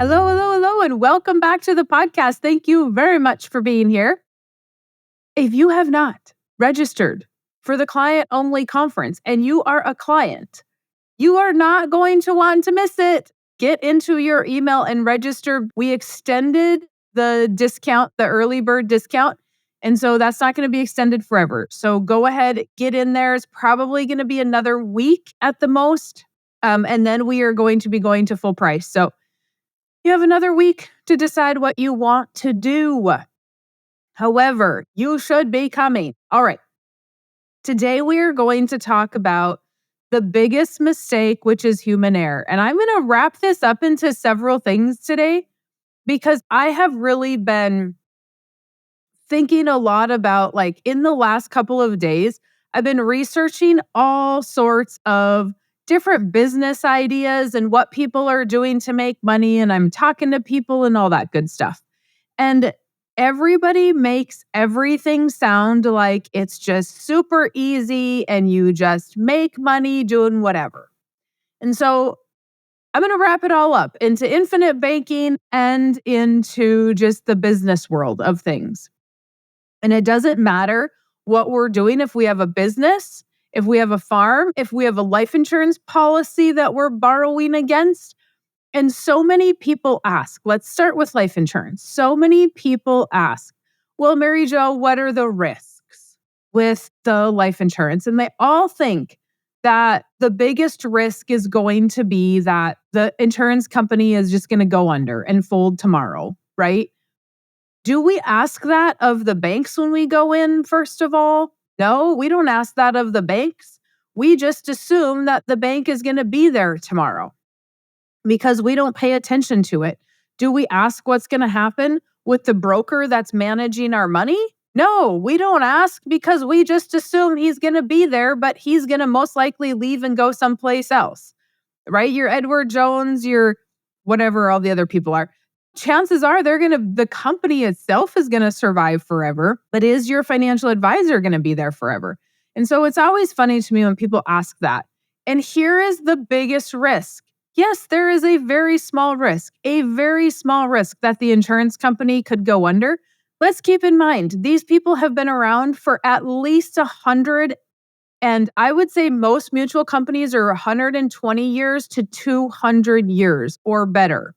Hello, hello, hello, and welcome back to the podcast. Thank you very much for being here. If you have not registered for the client only conference and you are a client, you are not going to want to miss it. Get into your email and register. We extended the discount, the early bird discount. And so that's not going to be extended forever. So go ahead, get in there. It's probably going to be another week at the most. And then we are going to be going to full price. So you have another week to decide what you want to do. However, you should be coming. All right. Today we are going to talk about the biggest mistake, which is human error. And I'm going to wrap this up into several things today because I have really been thinking a lot about, like, in the last couple of days, I've been researching all sorts of different business ideas and what people are doing to make money. And I'm talking to people and all that good stuff. And everybody makes everything sound like it's just super easy and you just make money doing whatever. And so I'm going to wrap it all up into infinite banking and into just the business world of things. And it doesn't matter what we're doing. If we have a business, if we have a farm, if we have a life insurance policy that we're borrowing against. And so many people ask, let's start with life insurance. So many people ask, well, Mary Jo, what are the risks with the life insurance? And they all think that the biggest risk is going to be that the insurance company is just going to go under and fold tomorrow, right? Do we ask that of the banks when we go in, first of all? No, we don't ask that of the banks. We just assume that the bank is going to be there tomorrow because we don't pay attention to it. Do we ask what's going to happen with the broker that's managing our money? No, we don't ask because we just assume he's going to be there, but he's going to most likely leave and go someplace else, right? Your Edward Jones, your whatever all the other people are. Chances are the company itself is going to survive forever, but is your financial advisor going to be there forever? And so it's always funny to me when people ask that. And here is the biggest risk. Yes, there is a very small risk that the insurance company could go under. Let's keep in mind, these people have been around for at least 100, and I would say most mutual companies are 120 years to 200 years or better.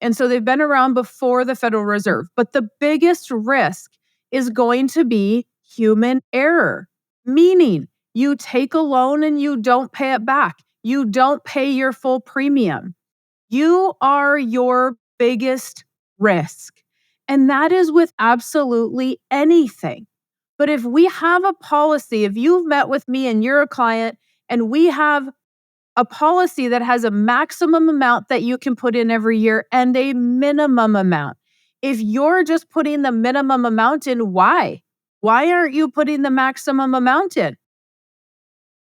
And so they've been around before the Federal Reserve. But the biggest risk is going to be human error, meaning you take a loan and you don't pay it back. You don't pay your full premium. You are your biggest risk. And that is with absolutely anything. But if we have a policy, if you've met with me and you're a client and we have a policy that has a maximum amount that you can put in every year and a minimum amount. If you're just putting the minimum amount in, why? Why aren't you putting the maximum amount in?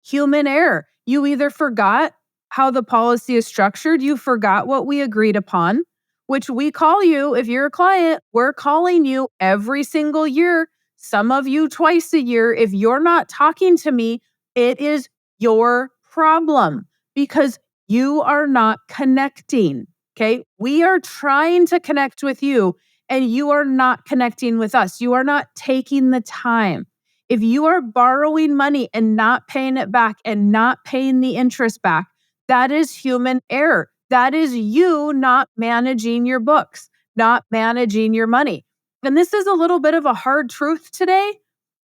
Human error. You either forgot how the policy is structured, you forgot what we agreed upon, which we call you, if you're a client, we're calling you every single year, some of you twice a year. If you're not talking to me, it is your problem because you are not connecting. Okay. We are trying to connect with you and you are not connecting with us. You are not taking the time. If you are borrowing money and not paying it back and not paying the interest back, that is human error. That is you not managing your books, not managing your money. And this is a little bit of a hard truth today,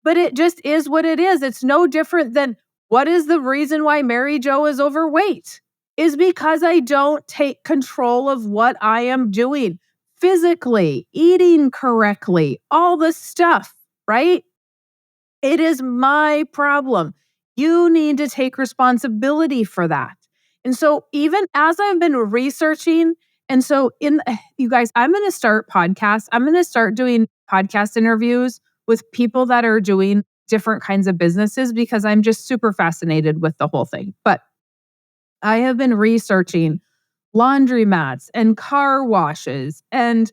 but it just is what it is. It's no different than what is the reason why Mary Jo is overweight? Is because I don't take control of what I am doing physically, eating correctly, all the stuff, right? It is my problem. You need to take responsibility for that. And so even as I've been researching, and so you guys, I'm going to start podcasts. I'm going to start doing podcast interviews with people that are doing different kinds of businesses because I'm just super fascinated with the whole thing. But I have been researching laundromats and car washes. And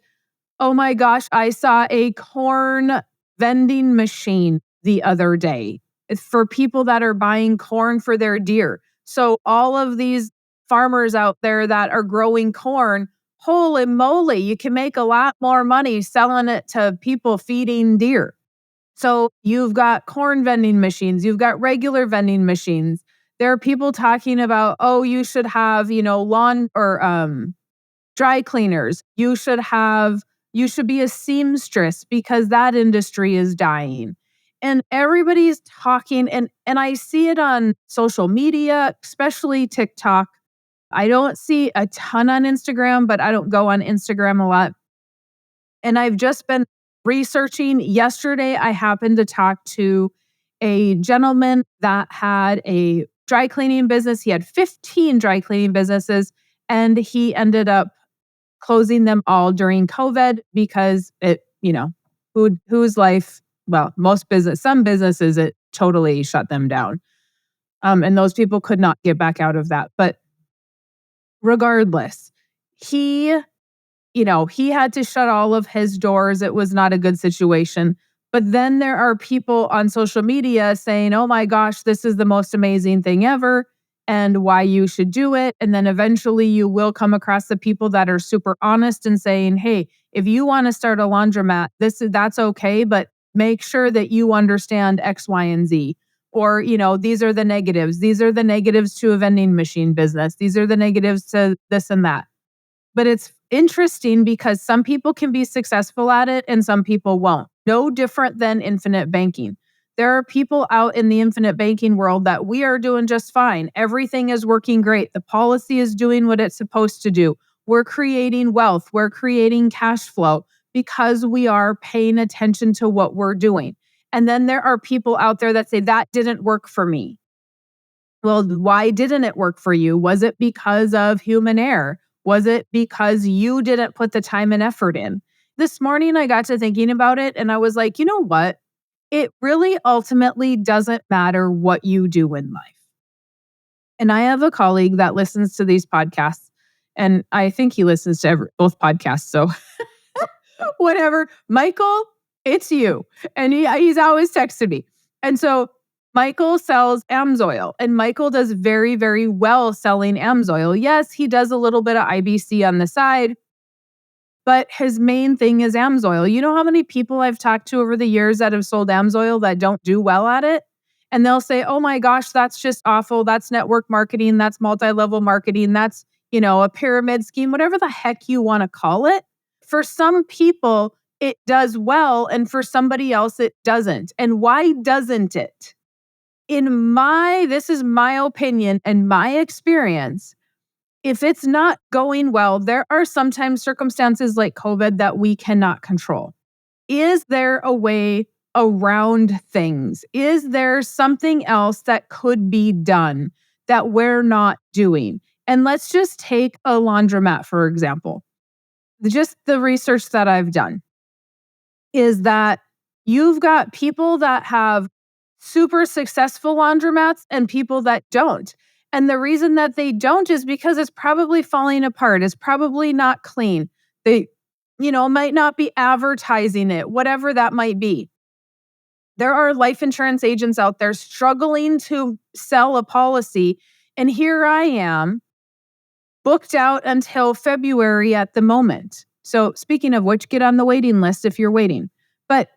oh my gosh, I saw a corn vending machine the other day. It's for people that are buying corn for their deer. So all of these farmers out there that are growing corn, holy moly, you can make a lot more money selling it to people feeding deer. So you've got corn vending machines, you've got regular vending machines. There are people talking about, oh, you should have, lawn or dry cleaners. You should be a seamstress because that industry is dying. And everybody's talking and I see it on social media, especially TikTok. I don't see a ton on Instagram, but I don't go on Instagram a lot. And I've just been researching. Yesterday, I happened to talk to a gentleman that had a dry cleaning business. He had 15 dry cleaning businesses, and he ended up closing them all during COVID because whose life, well, some businesses, it totally shut them down. And those people could not get back out of that. But regardless, he he had to shut all of his doors. It was not a good situation. But then there are people on social media saying, oh my gosh, this is the most amazing thing ever and why you should do it. And then eventually you will come across the people that are super honest and saying, hey, if you want to start a laundromat, that's okay, but make sure that you understand X, Y, and Z. Or, these are the negatives. These are the negatives to a vending machine business. These are the negatives to this and that. But it's interesting because some people can be successful at it and some people won't. No different than infinite banking. There are people out in the infinite banking world that we are doing just fine. Everything is working great. The policy is doing what it's supposed to do. We're creating wealth. We're creating cash flow because we are paying attention to what we're doing. And then there are people out there that say, that didn't work for me. Well, why didn't it work for you? Was it because of human error? Was it because you didn't put the time and effort in? This morning, I got to thinking about it and I was like, you know what? It really ultimately doesn't matter what you do in life. And I have a colleague that listens to these podcasts, and I think he listens to both podcasts. So whatever. Michael, it's you. And he's always texted me. And so Michael sells AMSOIL, and Michael does very, very well selling AMSOIL. Yes, he does a little bit of IBC on the side, but his main thing is AMSOIL. You know how many people I've talked to over the years that have sold AMSOIL that don't do well at it? And they'll say, oh my gosh, that's just awful. That's network marketing. That's multi-level marketing. That's, a pyramid scheme, whatever the heck you want to call it. For some people, it does well, and for somebody else, it doesn't. And why doesn't it? This is my opinion and my experience. If it's not going well, there are sometimes circumstances like COVID that we cannot control. Is there a way around things? Is there something else that could be done that we're not doing? And let's just take a laundromat, for example. Just the research that I've done is that you've got people that have super successful laundromats and people that don't. And the reason that they don't is because it's probably falling apart. It's probably not clean. They, might not be advertising it, whatever that might be. There are life insurance agents out there struggling to sell a policy. And here I am, booked out until February at the moment. So speaking of which, get on the waiting list if you're waiting. But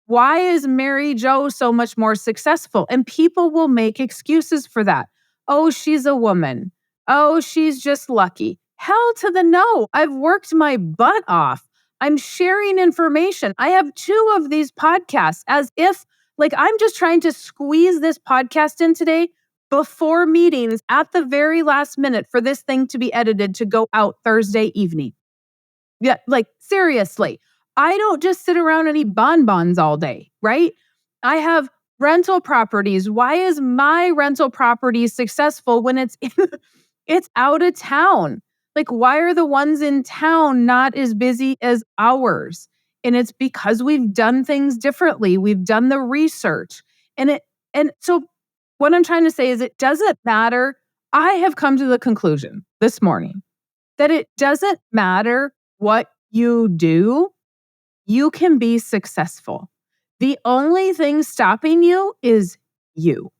why is Mary Jo so much more successful? And people will make excuses for that. Oh, she's a woman. Oh, she's just lucky. Hell to the no. I've worked my butt off. I'm sharing information. I have 2 of these podcasts as if, I'm just trying to squeeze this podcast in today before meetings at the very last minute for this thing to be edited to go out Thursday evening. Yeah, seriously. I don't just sit around and eat bonbons all day, right? I have rental properties. Why is my rental property successful when it's out of town? Why are the ones in town not as busy as ours? And it's because we've done things differently. We've done the research. And so what I'm trying to say is it doesn't matter. I have come to the conclusion this morning that it doesn't matter what you do. You can be successful. The only thing stopping you is you.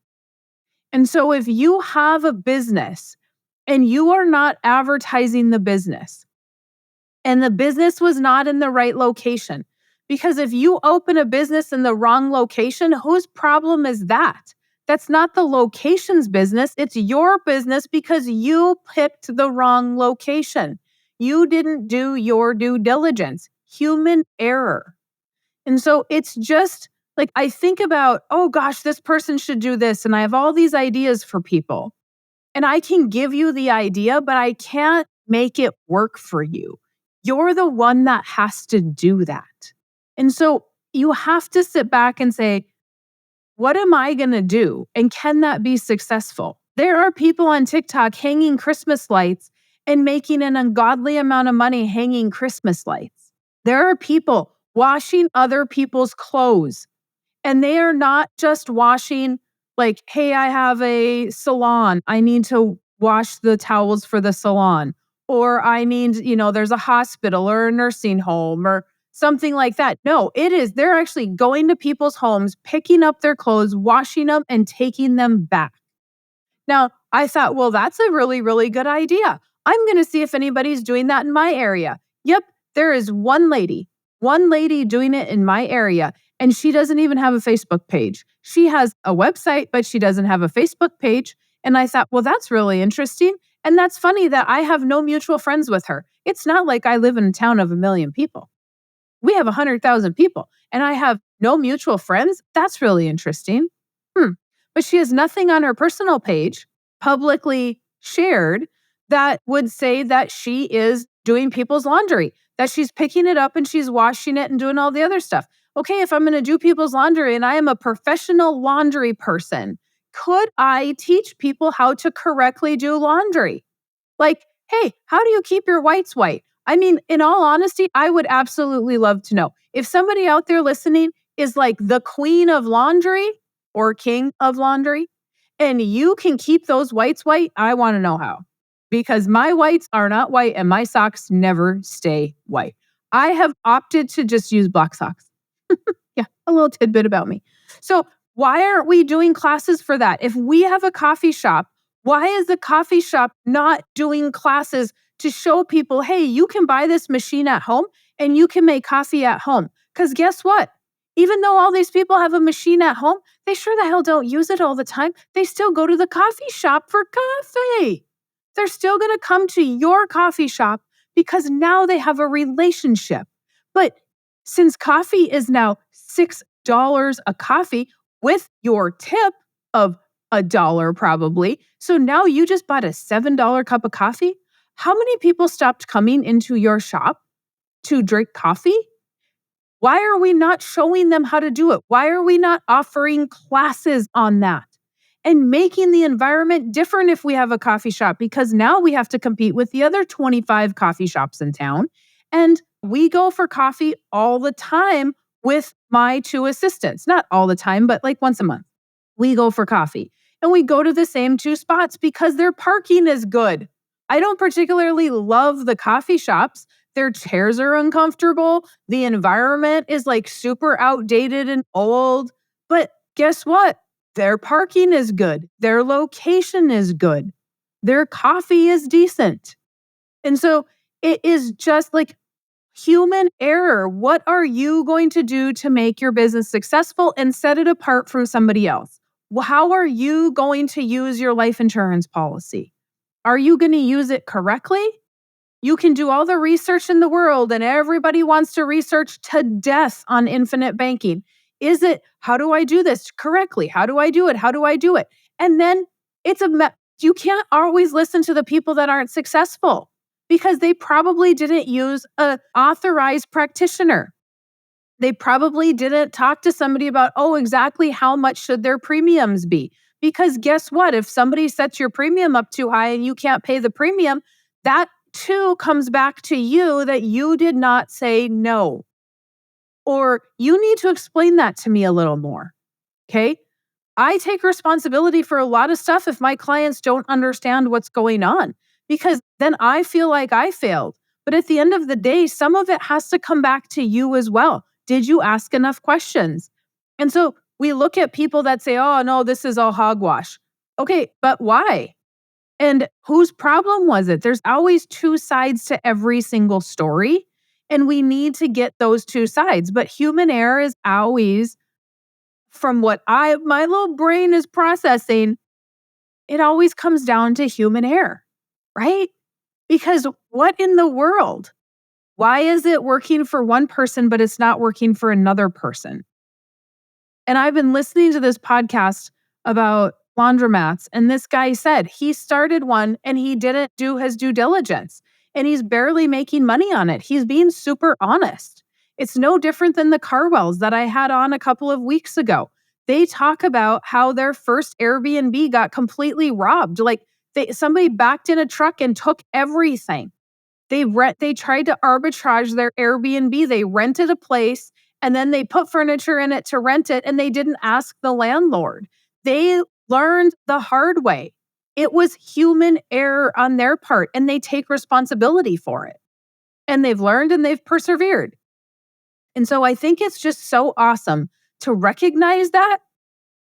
And so if you have a business and you are not advertising the business, and the business was not in the right location. Because if you open a business in the wrong location, whose problem is that? That's not the location's business. It's your business because you picked the wrong location. You didn't do your due diligence. Human error. And so it's just like I think about, oh gosh, this person should do this. And I have all these ideas for people. And I can give you the idea, but I can't make it work for you. You're the one that has to do that. And so you have to sit back and say, what am I going to do? And can that be successful? There are people on TikTok hanging Christmas lights and making an ungodly amount of money hanging Christmas lights. There are people washing other people's clothes, and they are not just washing like, hey, I have a salon. I need to wash the towels for the salon. Or I need, there's a hospital or a nursing home or something like that. No, they're actually going to people's homes, picking up their clothes, washing them, and taking them back. Now, I thought, well, that's a really, really good idea. I'm going to see if anybody's doing that in my area. Yep, there is one lady doing it in my area, and she doesn't even have a Facebook page. She has a website, but she doesn't have a Facebook page. And I thought, well, that's really interesting. And that's funny that I have no mutual friends with her. It's not like I live in a town of 1 million people. We have 100,000 people, and I have no mutual friends. That's really interesting. But she has nothing on her personal page publicly shared that would say that she is doing people's laundry, that she's picking it up and she's washing it and doing all the other stuff. Okay, if I'm going to do people's laundry and I am a professional laundry person, could I teach people how to correctly do laundry? Like, hey, how do you keep your whites white? I mean, in all honesty, I would absolutely love to know. If somebody out there listening is like the queen of laundry or king of laundry, and you can keep those whites white, I want to know how. Because my whites are not white and my socks never stay white. I have opted to just use black socks. Yeah, a little tidbit about me. So why aren't we doing classes for that? If we have a coffee shop, why is the coffee shop not doing classes to show people, hey, you can buy this machine at home and you can make coffee at home? Because guess what? Even though all these people have a machine at home, they sure the hell don't use it all the time. They still go to the coffee shop for coffee. They're still going to come to your coffee shop because now they have a relationship. But since coffee is now $6 a coffee with your tip of $1 probably, so now you just bought a $7 cup of coffee. How many people stopped coming into your shop to drink coffee? Why are we not showing them how to do it? Why are we not offering classes on that and making the environment different if we have a coffee shop? Because now we have to compete with the other 25 coffee shops in town. And we go for coffee all the time with my 2 assistants. Not all the time, but like once a month. We go for coffee. And we go to the same 2 spots because their parking is good. I don't particularly love the coffee shops. Their chairs are uncomfortable. The environment is like super outdated and old. But guess what? Their parking is good. Their location is good. Their coffee is decent. And so it is just like human error. What are you going to do to make your business successful and set it apart from somebody else? How are you going to use your life insurance policy? Are you going to use it correctly? You can do all the research in the world, and everybody wants to research to death on infinite banking. Is it, how do I do this correctly? How do I do it? How do I do it? And then you can't always listen to the people that aren't successful because they probably didn't use an authorized practitioner. They probably didn't talk to somebody about, exactly how much should their premiums be? Because guess what? If somebody sets your premium up too high and you can't pay the premium, that too comes back to you that you did not say no. Or you need to explain that to me a little more. Okay? I take responsibility for a lot of stuff if my clients don't understand what's going on, because then I feel like I failed. But at the end of the day, some of it has to come back to you as well. Did you ask enough questions? And so we look at people that say, oh, no, this is all hogwash. Okay, but why? And whose problem was it? There's always two sides to every single story, and we need to get those two sides. But human error is always, from what my little brain is processing, it always comes down to human error, right? Because what in the world? Why is it working for one person, but it's not working for another person? And I've been listening to this podcast about laundromats, and this guy said he started one and he didn't do his due diligence, and he's barely making money on it. He's being super honest. It's no different than the Carwells that I had on a couple of weeks ago. They talk about how their first Airbnb got completely robbed. Like somebody backed in a truck and took everything. They tried to arbitrage their Airbnb. They rented a place and then they put furniture in it to rent it, and they didn't ask the landlord. They learned the hard way. It was human error on their part, and they take responsibility for it. And they've learned and they've persevered. And so I think it's just so awesome to recognize that.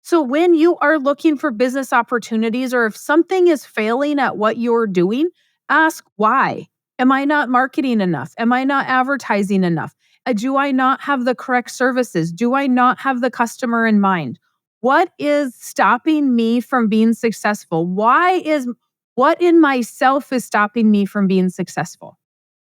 So when you are looking for business opportunities, or if something is failing at what you're doing, ask why. Am I not marketing enough? Am I not advertising enough? Do I not have the correct services? Do I not have the customer in mind? What is stopping me from being successful? What in myself is stopping me from being successful?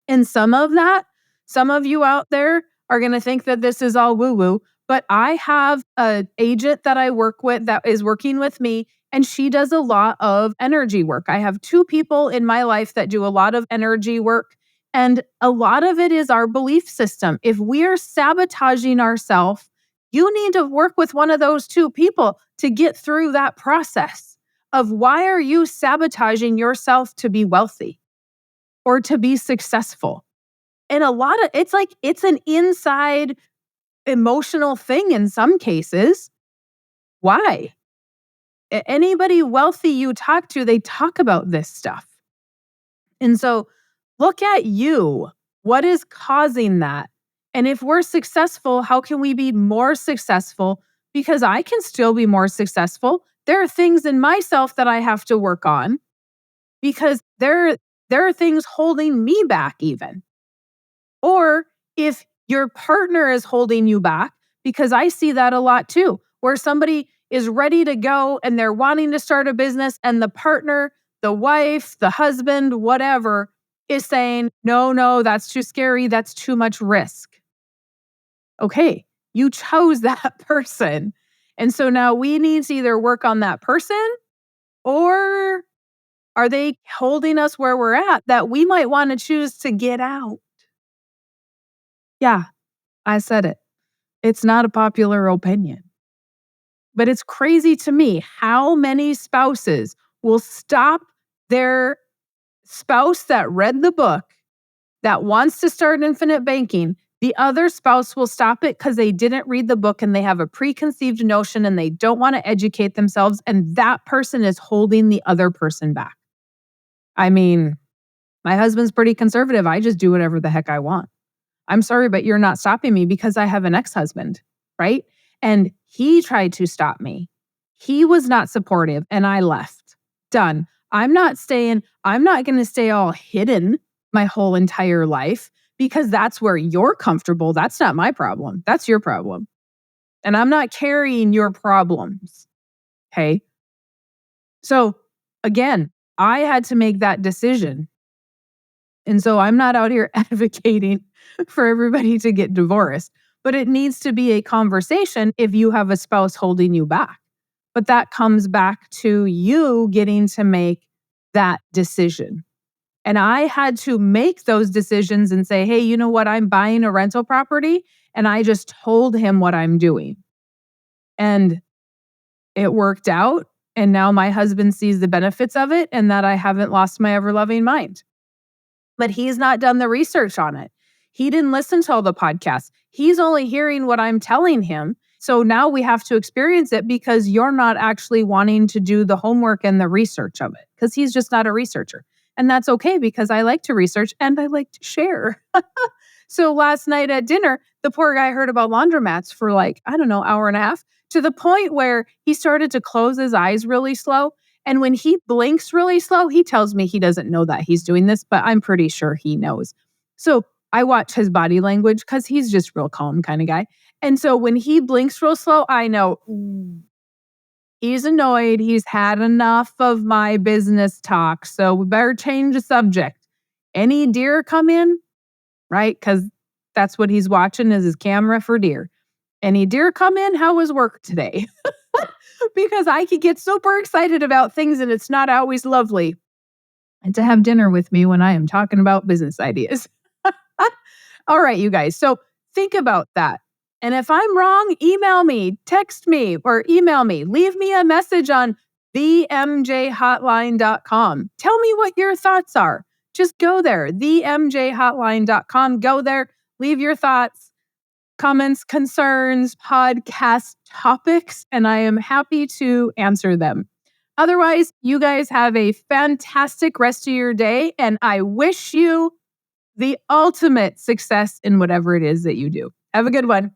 And some of you out there are going to think that this is all woo woo, but I have an agent that I work with that is working with me, and she does a lot of energy work. I have two people in my life that do a lot of energy work, and a lot of it is our belief system. If we're sabotaging ourselves, you need to work with one of those two people to get through that process of why are you sabotaging yourself to be wealthy or to be successful. And it's an inside emotional thing in some cases. Why? Anybody wealthy you talk to, they talk about this stuff. And so look at you. What is causing that? And if we're successful, how can we be more successful? Because I can still be more successful. There are things in myself that I have to work on because there are things holding me back even. Or if your partner is holding you back, because I see that a lot too, where somebody is ready to go and they're wanting to start a business, and the partner, the wife, the husband, whatever, is saying, no, that's too scary. That's too much risk. Okay, you chose that person. And so now we need to either work on that person, or are they holding us where we're at that we might want to choose to get out? Yeah, I said it. It's not a popular opinion. But it's crazy to me how many spouses will stop their spouse that read the book, that wants to start infinite banking. The other spouse will stop it because they didn't read the book and they have a preconceived notion and they don't want to educate themselves. And that person is holding the other person back. I mean, my husband's pretty conservative. I just do whatever the heck I want. I'm sorry, but you're not stopping me because I have an ex-husband, right? And he tried to stop me. He was not supportive and I left. Done. I'm not going to stay all hidden my whole entire life because that's where you're comfortable. That's not my problem. That's your problem. And I'm not carrying your problems. Okay. So again, I had to make that decision. And so I'm not out here advocating for everybody to get divorced, but it needs to be a conversation if you have a spouse holding you back. But that comes back to you getting to make that decision. And I had to make those decisions and say, hey, you know what? I'm buying a rental property. And I just told him what I'm doing. And it worked out. And now my husband sees the benefits of it and that I haven't lost my ever-loving mind. But he's not done the research on it. He didn't listen to all the podcasts. He's only hearing what I'm telling him. So now we have to experience it because you're not actually wanting to do the homework and the research of it because he's just not a researcher. And that's okay because I like to research and I like to share. So last night at dinner, the poor guy heard about laundromats for hour and a half, to the point where he started to close his eyes really slow. And when he blinks really slow, he tells me he doesn't know that he's doing this, but I'm pretty sure he knows. So I watch his body language because he's just real calm kind of guy. And so when he blinks real slow, I know he's annoyed. He's had enough of my business talk. So we better change the subject. Any deer come in? Right? Because that's what he's watching is his camera for deer. Any deer come in? How was work today? Because I could get super excited about things and it's not always lovely. And to have dinner with me when I am talking about business ideas. All right, you guys. So think about that. And if I'm wrong, email me, text me, or email me. Leave me a message on themjhotline.com. Tell me what your thoughts are. Just go there, themjhotline.com. Go there, leave your thoughts, comments, concerns, podcast topics, and I am happy to answer them. Otherwise, you guys have a fantastic rest of your day, and I wish you the ultimate success in whatever it is that you do. Have a good one.